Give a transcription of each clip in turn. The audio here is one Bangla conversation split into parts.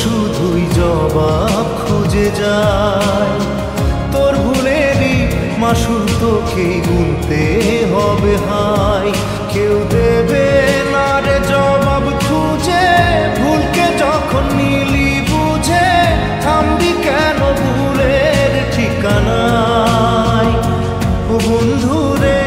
শুধুই জবাব খুঁজে যায়, তোর ভুলেরই মাসুল তোকেই গুনতে হবে হাই। কেউ দেবে না রে জবাব খুঁজে, ভুলকে যখন নিলি বুঝে থামবি কেন ভুলের ঠিকানায়। ও বন্ধু রে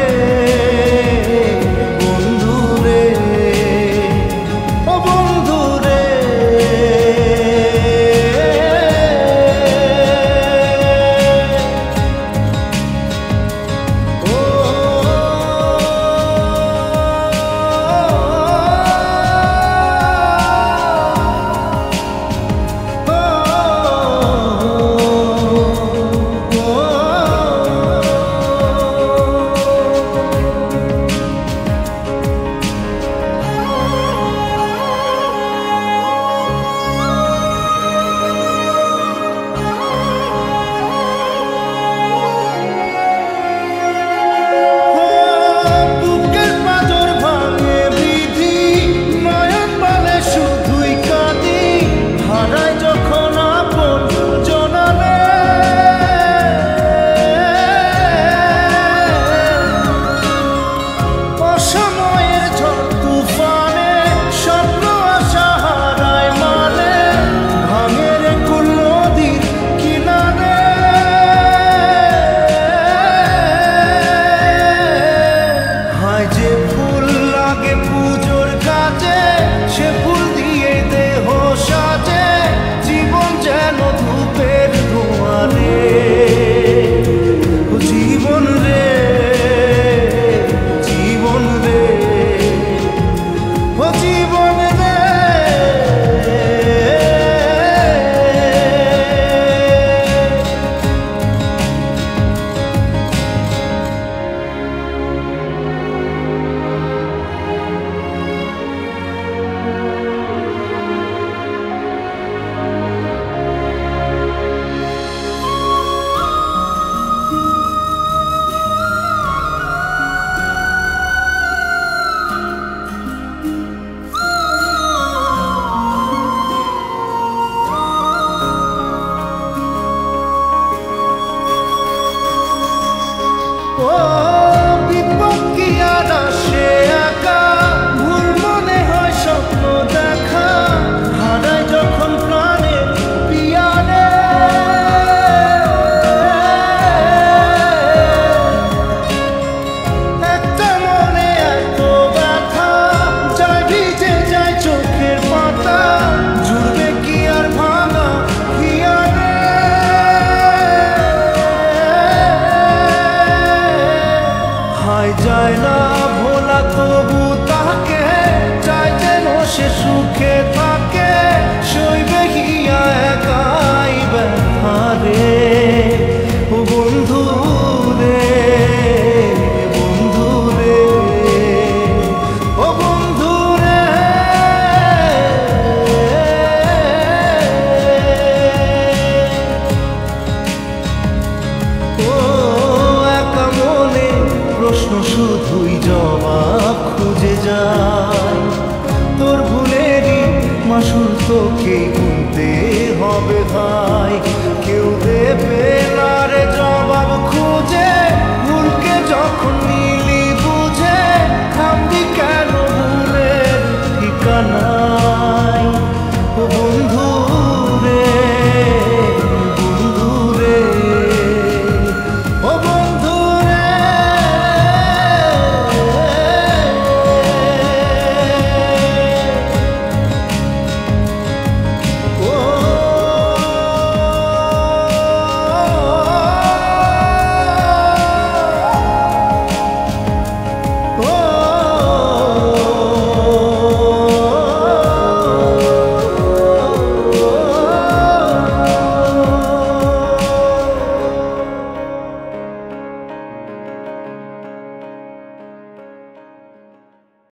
যায় না ভোলা, তবু তাকে চাই যেন সে সুখে থাকে। সইবে হিয়া একাই ব্যথা রে। ও বন্ধু রে, বন্ধু রে, ও বন্ধু রে। ও একা মনে প্রশ্ন শুধুই জবাব খুঁজে যায়, তোর ভুলেরই মাসুল তোকে গুনতে হবে ভাই।